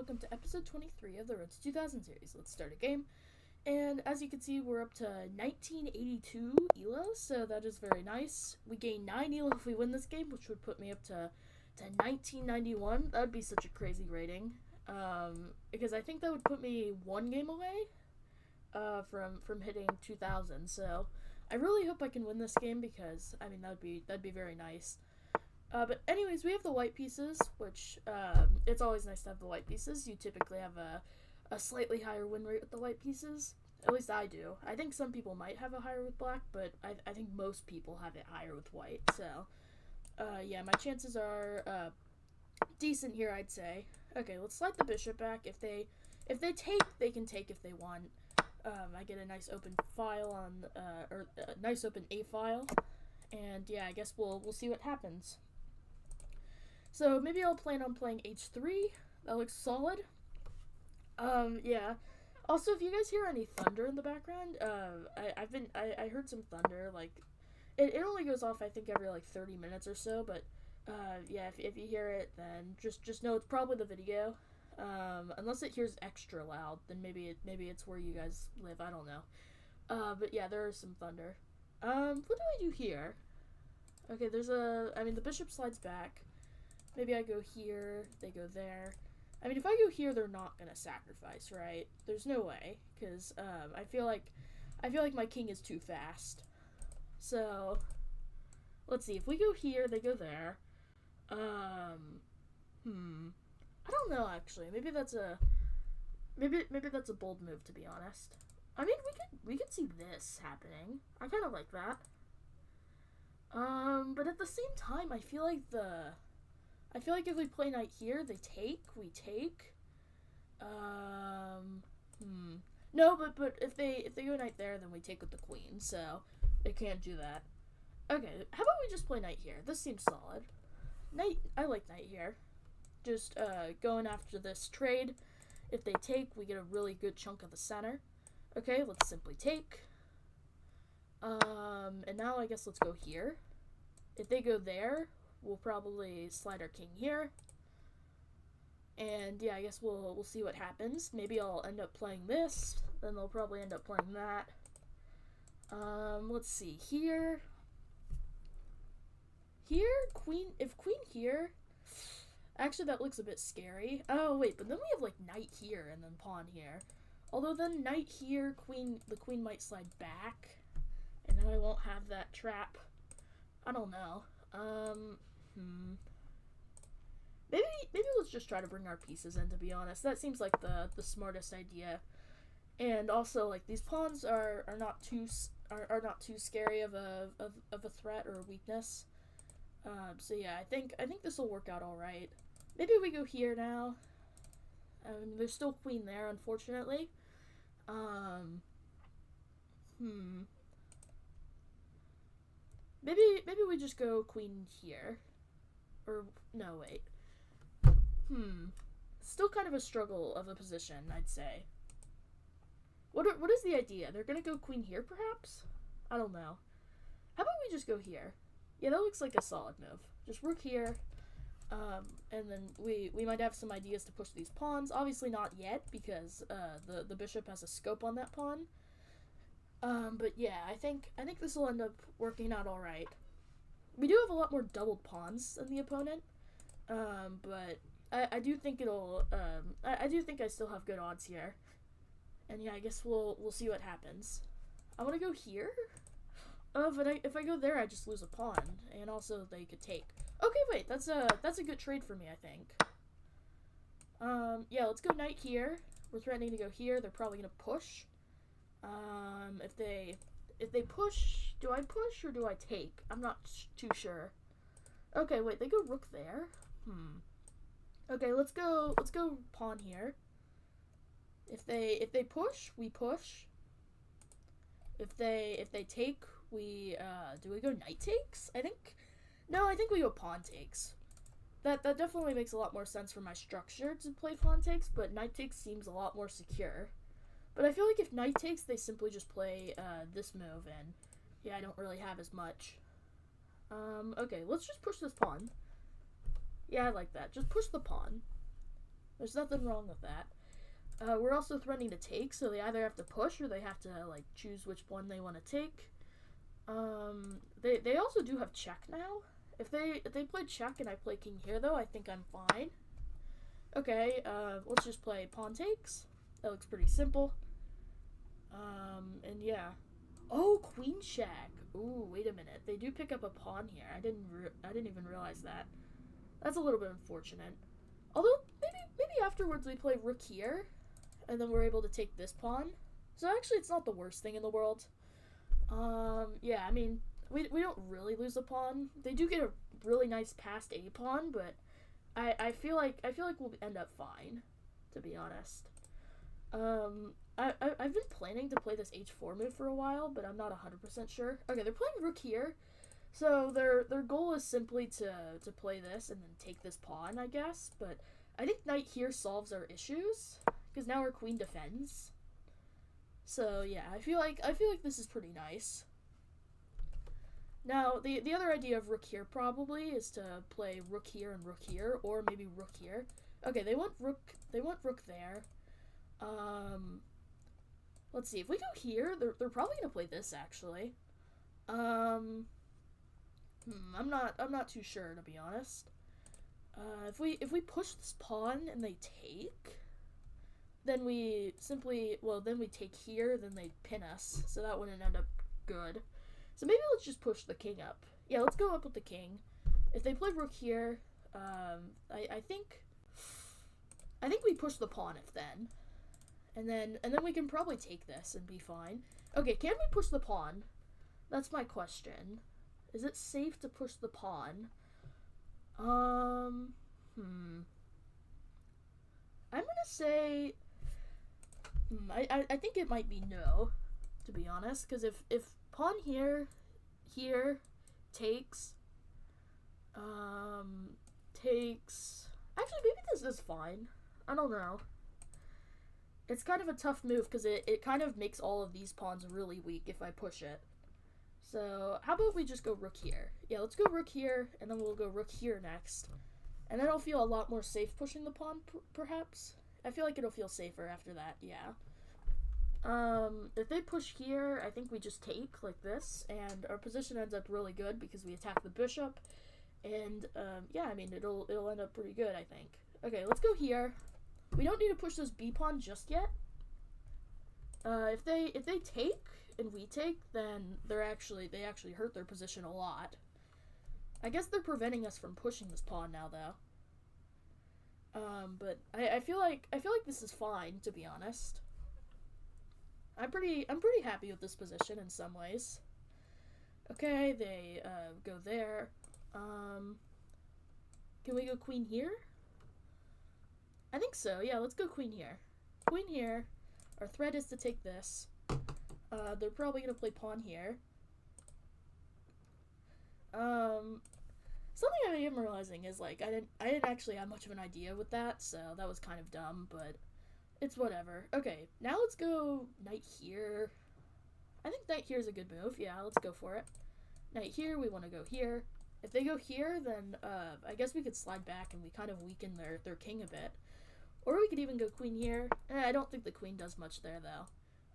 welcome to episode 23 of the Road to 2000 series. Let's start a game. And as you can see, we're up to 1982 elo, so that is very nice. We gain 9 elo if we win this game, which would put me up to 1991. That would be such a crazy rating, because I think that would put me 1 game away from hitting 2000. So I really hope I can win this game because, I mean, that'd be very nice. But anyways, we have the white pieces, which, it's always nice to have the white pieces. You typically have a slightly higher win rate with the white pieces. At least I do. I think some people might have a higher with black, but I think most people have it higher with white. So, yeah, my chances are, decent here, I'd say. Okay, let's slide the bishop back. If they take, they can take if they want. I get a nice open file on, or a nice open A file. And yeah, I guess we'll see what happens. So maybe I'll plan on playing h3. That looks solid. Yeah. Also, if you guys hear any thunder in the background, I heard some thunder. Like, it only goes off I think every like 30 minutes or so. But yeah, if you hear it, then just know it's probably the video. Unless it hears extra loud, then maybe it's where you guys live. I don't know. But yeah, there is some thunder. What do I do here? Okay, the bishop slides back. Maybe I go here, they go there. I mean, if I go here, they're not gonna sacrifice, right? There's no way, because, I feel like my king is too fast. So, let's see, if we go here, they go there. I don't know, actually. Maybe that's a bold move, to be honest. I mean, we could see this happening. I kind of like that. But at the same time, I feel like if we play knight here, we take. No, but if they go knight there, then we take with the queen, so they can't do that. Okay, how about we just play knight here? This seems solid. I like knight here. Just, going after this trade. If they take, we get a really good chunk of the center. Okay, let's simply take. And now I guess let's go here. If they go there, we'll probably slide our king here. And yeah, I guess we'll see what happens. Maybe I'll end up playing this, then they'll probably end up playing that. Let's see, here, if queen here, actually that looks a bit scary. Oh wait, but then we have like knight here and then pawn here. Although then knight here, the queen might slide back, and then I won't have that trap. I don't know. Maybe let's just try to bring our pieces in, to be honest. That seems like the smartest idea. And also, like, these pawns are not too scary of a threat or a weakness. So yeah, I think this will work out all right. Maybe we go here now. There's still queen there, unfortunately. Maybe we just go queen here. Or, no, wait. Still kind of a struggle of a position, I'd say. What is the idea? They're gonna go queen here, perhaps? I don't know. How about we just go here? Yeah, that looks like a solid move. Just rook here. And then we might have some ideas to push these pawns. Obviously not yet, because the bishop has a scope on that pawn. But yeah, I think this will end up working out all right. We do have a lot more doubled pawns than the opponent, but I do think it'll. I do think I still have good odds here, and yeah, I guess we'll see what happens. I want to go here. But if I go there, I just lose a pawn, and also they could take. Okay, wait, that's a good trade for me, I think. Yeah, let's go knight here. We're threatening to go here. They're probably gonna push. If they push, do I push or do I take? I'm not too sure. Okay, wait, they go rook there. Okay, let's go pawn here. If they push, we push. If they take, we do we go knight takes? I think we go pawn takes. That definitely makes a lot more sense for my structure to play pawn takes, but knight takes seems a lot more secure. But I feel like if knight takes, they simply just play this move, and yeah, I don't really have as much. Okay, let's just push this pawn. Yeah, I like that. Just push the pawn. There's nothing wrong with that. We're also threatening to take, so they either have to push or they have to like choose which one they want to take. They also do have check now. If they play check and I play king here, though, I think I'm fine. Okay, let's just play pawn takes. That looks pretty simple. And yeah. Oh, queen check. Ooh, wait a minute. They do pick up a pawn here. I didn't even realize that. That's a little bit unfortunate. Although maybe afterwards we play rook here, and then we're able to take this pawn. So actually, it's not the worst thing in the world. Yeah, I mean, we don't really lose a pawn. They do get a really nice passed a pawn, but I feel like we'll end up fine, to be honest. I've been planning to play this h4 move for a while, but I'm not 100% sure. Okay, they're playing rook here, so their goal is simply to play this and then take this pawn, I guess. But I think knight here solves our issues because now our queen defends. So yeah, I feel like this is pretty nice. Now the other idea of rook here probably is to play rook here and rook here, or maybe rook here. Okay, they want rook there. Let's see, if we go here, they're probably gonna play this actually. I'm not too sure, to be honest. If we push this pawn and they take, then we take here, then they pin us, so that wouldn't end up good. So maybe let's just push the king up. Yeah, let's go up with the king. If they play rook here, I think we push the pawn if then. And then we can probably take this and be fine. Okay, can we push the pawn? That's my question. Is it safe to push the pawn? I'm gonna say I think it might be no, to be honest, because if pawn here takes actually maybe this is fine. I don't know. It's kind of a tough move because it kind of makes all of these pawns really weak if I push it. So how about we just go rook here? Yeah, let's go rook here, and then we'll go rook here next. And then I'll feel a lot more safe pushing the pawn, perhaps. I feel like it'll feel safer after that, yeah. If they push here, I think we just take like this, and our position ends up really good because we attack the bishop. And yeah, I mean it'll end up pretty good, I think. Okay, let's go here. We don't need to push this b pawn just yet. If they take and we take, then they actually hurt their position a lot. I guess they're preventing us from pushing this pawn now, though. But I feel like this is fine, to be honest. I'm pretty happy with this position in some ways. Okay, they go there. Can we go queen here? I think so. Yeah, let's go queen here. Queen here. Our threat is to take this. They're probably gonna play pawn here. Something I am realizing is like I didn't actually have much of an idea with that, so that was kind of dumb, but it's whatever. Okay, now let's go knight here. I think knight here is a good move. Yeah, let's go for it. Knight here, we want to go here. If they go here, then I guess we could slide back and we kind of weaken their king a bit. Or we could even go queen here. I don't think the queen does much there, though.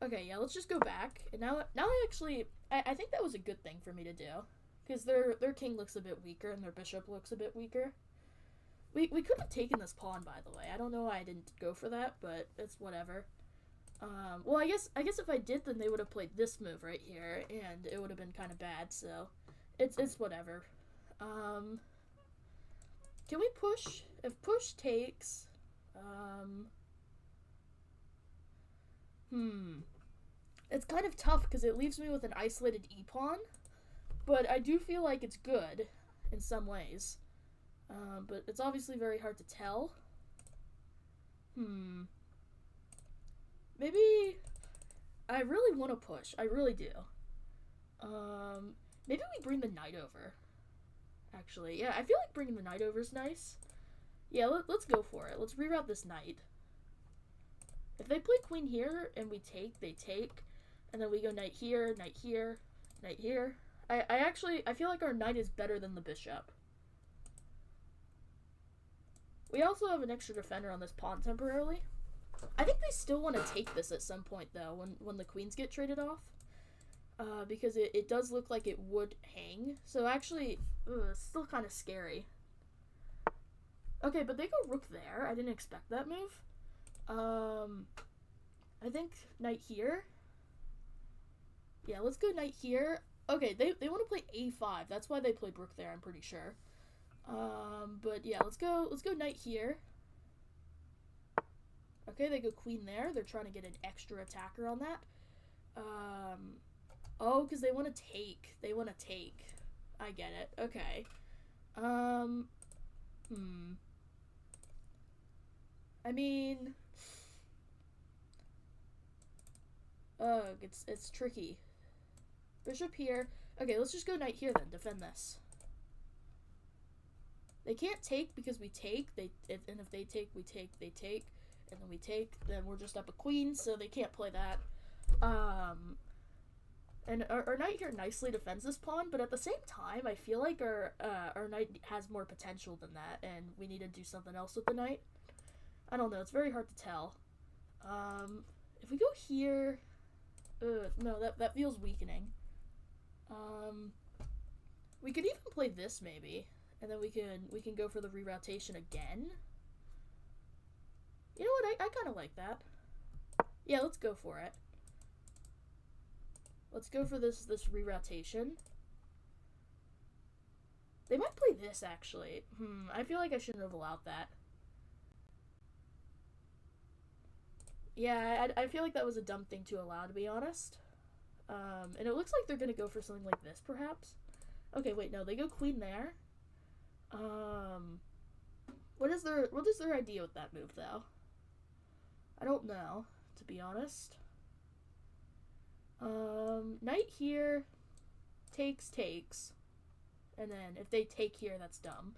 Okay, yeah, let's just go back. And now I think that was a good thing for me to do. Because their king looks a bit weaker and their bishop looks a bit weaker. We could have taken this pawn, by the way. I don't know why I didn't go for that, but it's whatever. Well, I guess if I did, then they would have played this move right here, and it would have been kind of bad, so it's whatever. Can we push? If push takes... It's kind of tough because it leaves me with an isolated e-pawn, but I do feel like it's good in some ways. But it's obviously very hard to tell. Maybe I really want to push. I really do. Maybe we bring the knight over. Actually, yeah, I feel like bringing the knight over is nice. Yeah, let's go for it. Let's reroute this knight. If they play queen here and we take, they take, and then we go knight here, knight here, knight here. I feel like our knight is better than the bishop. We also have an extra defender on this pawn temporarily. I think they still want to take this at some point, though, when the queens get traded off. Because it does look like it would hang. So actually, it's still kind of scary. Okay, but they go rook there. I didn't expect that move. I think knight here. Yeah, let's go knight here. Okay, they want to play a5. That's why they play rook there, I'm pretty sure. But yeah, let's go knight here. Okay, they go queen there. They're trying to get an extra attacker on that. Oh, because they want to take. They want to take. I get it. Okay. I mean, ugh, it's tricky. Bishop here. Okay, let's just go knight here then. Defend this. They can't take because we take. And if they take, we take. They take, and then we take. Then we're just up a queen, so they can't play that. And our knight here nicely defends this pawn, but at the same time, I feel like our knight has more potential than that, and we need to do something else with the knight. I don't know. It's very hard to tell. If we go here, no, that feels weakening. We could even play this maybe, and then we can go for the reroutation again. You know what? I kind of like that. Yeah, let's go for it. Let's go for this reroutation. They might play this actually. I feel like I shouldn't have allowed that. Yeah, I feel like that was a dumb thing to allow, to be honest. And it looks like they're gonna go for something like this, perhaps. Okay, wait, no, they go queen there. What is their idea with that move, though? I don't know, to be honest. Knight here, takes, and then if they take here, that's dumb.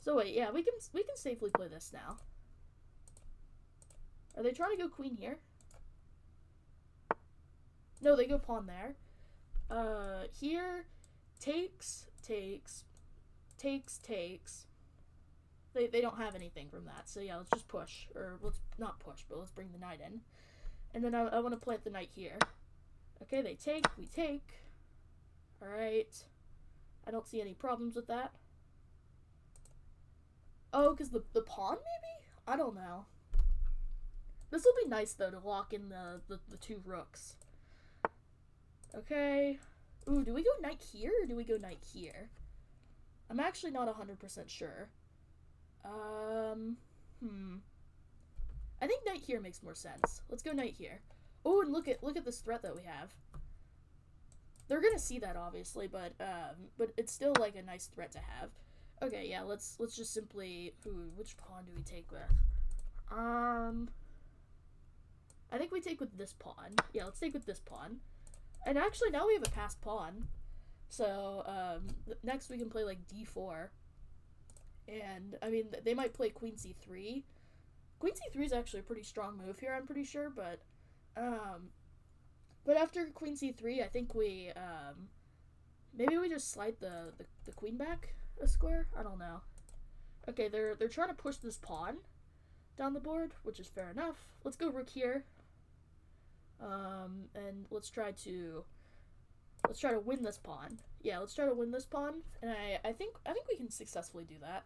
So wait, yeah, we can safely play this now. Are they trying to go queen here? No, they go pawn there. Here, takes. They don't have anything from that, so yeah, let's just push. Or let's not push, but let's bring the knight in. And then I want to plant the knight here. Okay, they take, we take. Alright. I don't see any problems with that. Oh, because the pawn, maybe? I don't know. This will be nice, though, to lock in the two rooks. Okay. Ooh, do we go knight here, or do we go knight here? I'm actually not 100% sure. I think knight here makes more sense. Let's go knight here. Oh, and look at this threat that we have. They're gonna see that, obviously, but it's still like a nice threat to have. Okay, yeah, let's just simply. Ooh, which pawn do we take with? I think we take with this pawn. Yeah, let's take with this pawn. And actually, now we have a passed pawn. So next we can play like d4. And I mean, they might play queen c3. Queen c3 is actually a pretty strong move here, I'm pretty sure, but after queen c3, I think we maybe we just slide the queen back a square. I don't know. Okay, they're trying to push this pawn down the board, which is fair enough. Let's go rook here. And let's try to win this pawn. Yeah, let's try to win this pawn, and I think we can successfully do that.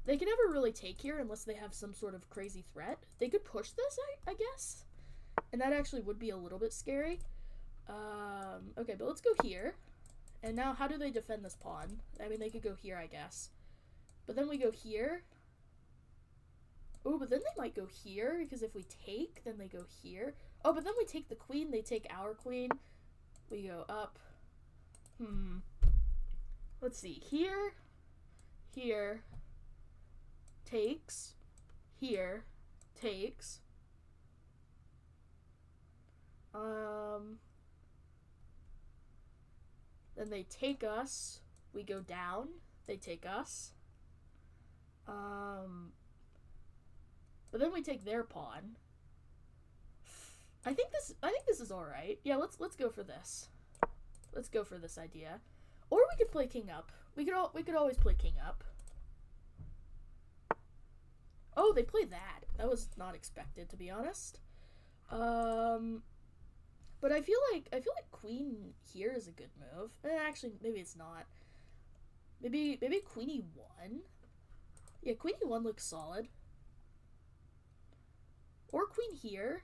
They can never really take here unless they have some sort of crazy threat. They could push this, I guess, and that actually would be a little bit scary. Okay, but let's go here. And now, how do they defend this pawn? I mean, they could go here, I guess. But then we go here. Oh, but then they might go here, because if we take, then they go here. Oh, but then we take the queen, they take our queen. We go up. Let's see. Here. Takes. Here. Takes. Then they take us. We go down. They take us. But then we take their pawn. I think this is all right. Yeah, let's go for this. Let's go for this idea. Or we could play king up. We could always play king up. Oh, they play that. That was not expected, to be honest. But I feel like queen here is a good move. Actually, maybe it's not. Maybe queen e1. Yeah, queen e1 looks solid. Or queen here.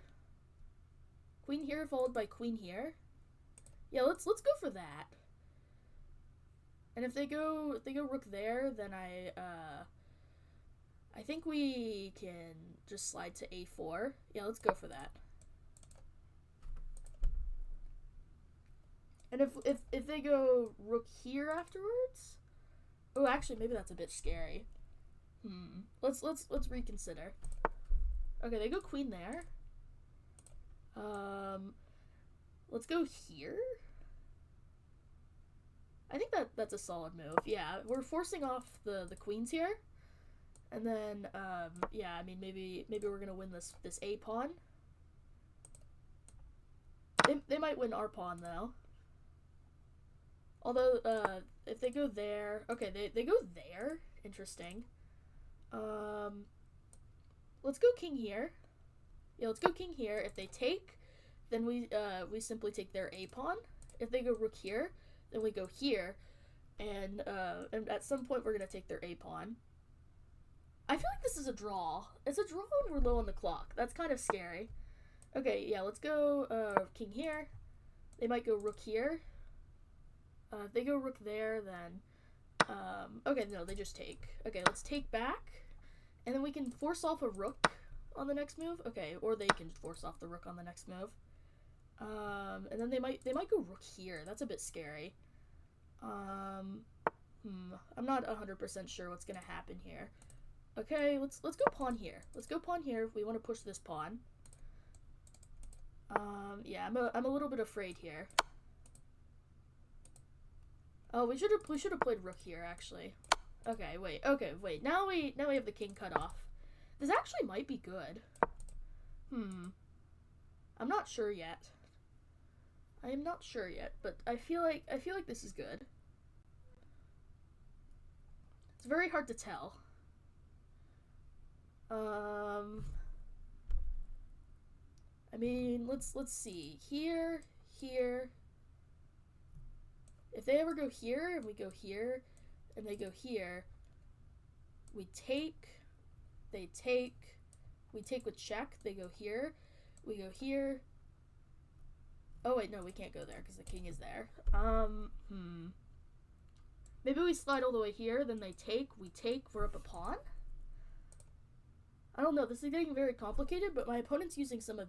Queen here followed by queen here. Yeah, let's go for that. And if they go rook there, then I think we can just slide to a4. Yeah, let's go for that. And if they go rook here afterwards, oh, actually maybe that's a bit scary. Let's reconsider. Okay, they go queen there. Let's go here. I think that's a solid move. Yeah, we're forcing off the queens here. And then, yeah, I mean, maybe we're gonna win this a pawn. They might win our pawn though. Although, if they go there, okay, they go there. Interesting. Let's go king here. Yeah, let's go king here. If they take, then we simply take their a pawn. If they go rook here, then we go here, and at some point we're gonna take their a pawn. I feel like this is a draw. It's a draw when we're low on the clock. That's kind of scary. Okay, yeah, let's go king here. They might go rook here. If they go rook there, then okay, no, they just take. Okay, let's take back, and then we can force off a rook on the next move. Okay, or they can force off the rook on the next move. And then they might go rook here. That's a bit scary. I'm not 100% sure what's gonna happen here. Okay, let's go pawn here. Let's go pawn here if we want to push this pawn. Yeah, I'm a little bit afraid here. Oh, we should have played rook here actually. Okay, wait. Now we have the king cut off. This actually might be good. I'm not sure yet. I am not sure yet, but I feel like this is good. It's very hard to tell. I mean, let's see. Here. If they ever go here and we go here and they go here, we take, they take, we take with check, they go here, we go here. Oh wait, no, we can't go there because the king is there. Maybe we slide all the way here, then they take, we take, we're up a pawn? I don't know, this is getting very complicated, but my opponent's using some of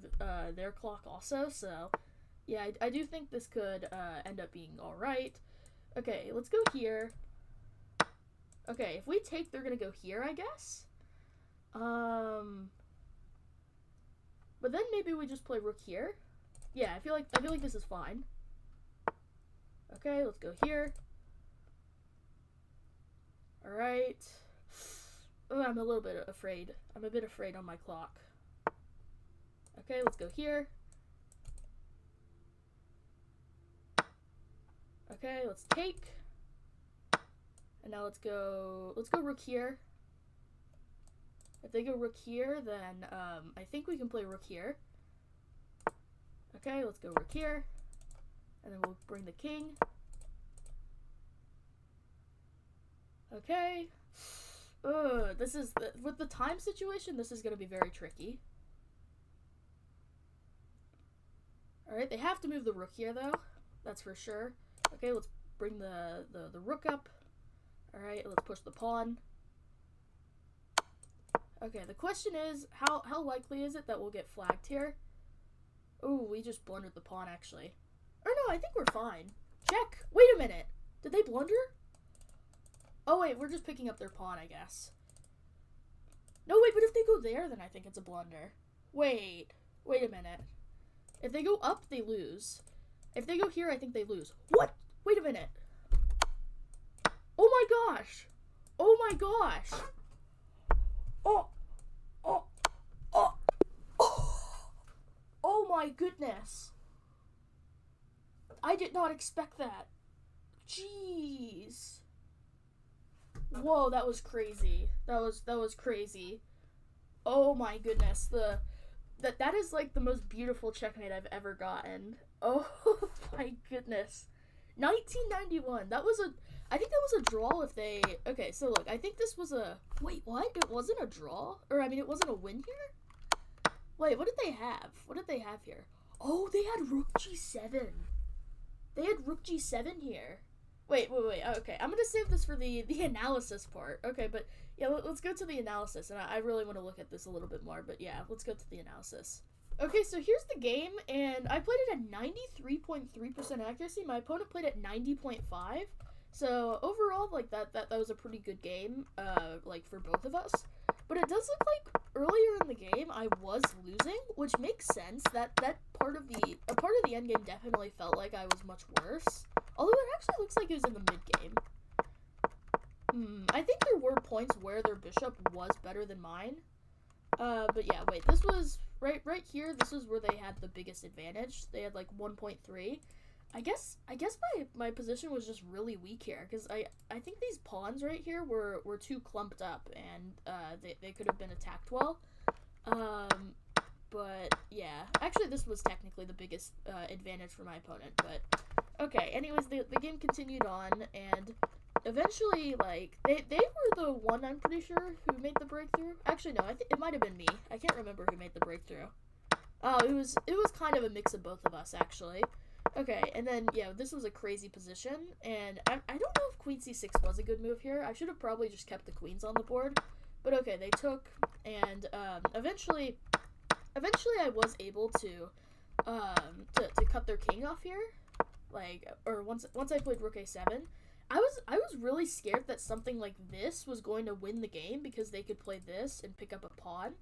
their clock also, so yeah, I do think this could end up being alright. Okay, let's go here. Okay, if we take, they're gonna go here, I guess? But then maybe we just play rook here. Yeah, I feel like this is fine. Okay, let's go here. Alright. Oh, I'm a little bit afraid. I'm a bit afraid on my clock. Okay, let's go here. Okay, let's take. And now let's go rook here. If they go rook here, then I think we can play rook here. Okay, let's go rook here. And then we'll bring the king. Okay. This is, with the time situation, this is going to be very tricky. Alright, they have to move the rook here, though. That's for sure. Okay, let's bring the rook up. Alright, let's push the pawn. Okay, the question is, how likely is it that we'll get flagged here? Oh, we just blundered the pawn, actually. Or no, I think we're fine. Check! Wait a minute! Did they blunder? Oh wait, we're just picking up their pawn, I guess. No, wait, but if they go there, then I think it's a blunder. Wait a minute. If they go up, they lose. If they go here, I think they lose. What? Wait a minute. Oh my gosh. Oh my gosh. Oh my goodness. I did not expect that. Jeez. Whoa, that was crazy. That was crazy. Oh my goodness, that is like the most beautiful checkmate I've ever gotten. Oh my goodness. 1991. That was a I think that was a draw if they okay, so look, I think this was a wait, what? It wasn't a draw? Or I mean it wasn't a win here? Wait, what did they have? What did they have here? Oh, they had Rook G7. They had Rook G7 here. Wait. Okay, I'm gonna save this for the analysis part. Okay, but yeah, let's go to the analysis, and I really want to look at this a little bit more. But yeah, let's go to the analysis. Okay, so here's the game, and I played it at 93.3% accuracy. My opponent played at 90.5. So overall, like that was a pretty good game, like for both of us. But it does look like earlier in the game I was losing, which makes sense. That part of the end game definitely felt like I was much worse. Although it actually looks like it was in the mid game. I think there were points where their bishop was better than mine. But yeah, wait, this was right here. This is where they had the biggest advantage. They had like 1.3. I guess my position was just really weak here because I think these pawns right here were too clumped up and they could have been attacked well. But yeah, actually this was technically the biggest advantage for my opponent. But okay, anyways, the game continued on, and eventually, like, they were the one, I'm pretty sure, who made the breakthrough. Actually, no, I think it might have been me. I can't remember who made the breakthrough. Oh, it was kind of a mix of both of us, actually. Okay, and then, yeah, this was a crazy position, and I don't know if queen c6 was a good move here. I should have probably just kept the queens on the board. But okay, they took, and eventually I was able to cut their king off here. Like, or once I played rook a7, I was really scared that something like this was going to win the game because they could play this and pick up a pawn.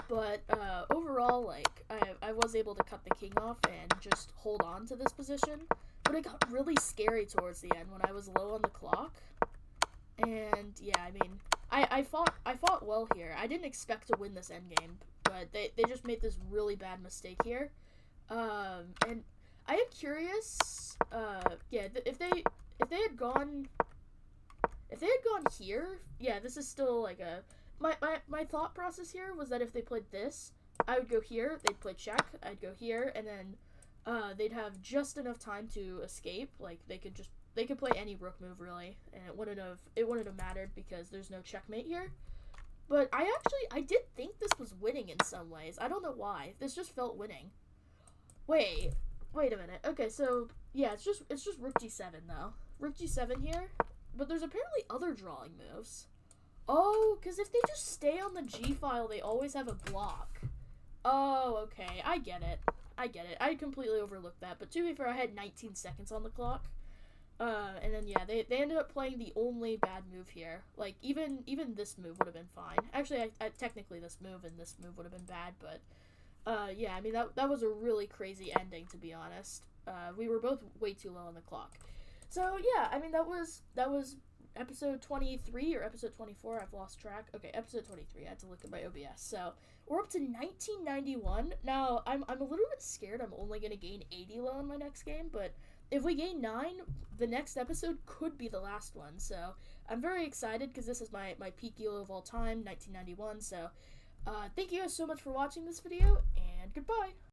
But overall, like, I was able to cut the king off and just hold on to this position. But it got really scary towards the end when I was low on the clock. And yeah, I mean, I fought well here. I didn't expect to win this endgame, but they just made this really bad mistake here. And I am curious, yeah, if they had gone here, yeah, this is still like a my thought process here was that if they played this, I would go here, they'd play check, I'd go here, and then they'd have just enough time to escape. Like they could play any rook move really, and it wouldn't have mattered because there's no checkmate here. But I did think this was winning in some ways. I don't know why. This just felt winning. Wait a minute. Okay, so yeah, it's just rook g7 though. Rook g7 here, but there's apparently other drawing moves. Oh, because if they just stay on the g file, they always have a block. Oh, okay, I get it. I completely overlooked that. But to be fair, I had 19 seconds on the clock. And then yeah, they ended up playing the only bad move here. Like even this move would have been fine. Actually, I technically this move and this move would have been bad, but yeah, I mean that was a really crazy ending, to be honest. We were both way too low on the clock. So yeah, I mean that was episode 23 or episode 24. I've lost track. Okay, episode 23. I had to look at my OBS. So we're up to 1991. Now I'm a little bit scared. I'm only gonna gain 80 low in my next game, but if we gain 9, the next episode could be the last one. So I'm very excited because this is my peak elo of all time, 1991. So thank you guys so much for watching this video, and goodbye.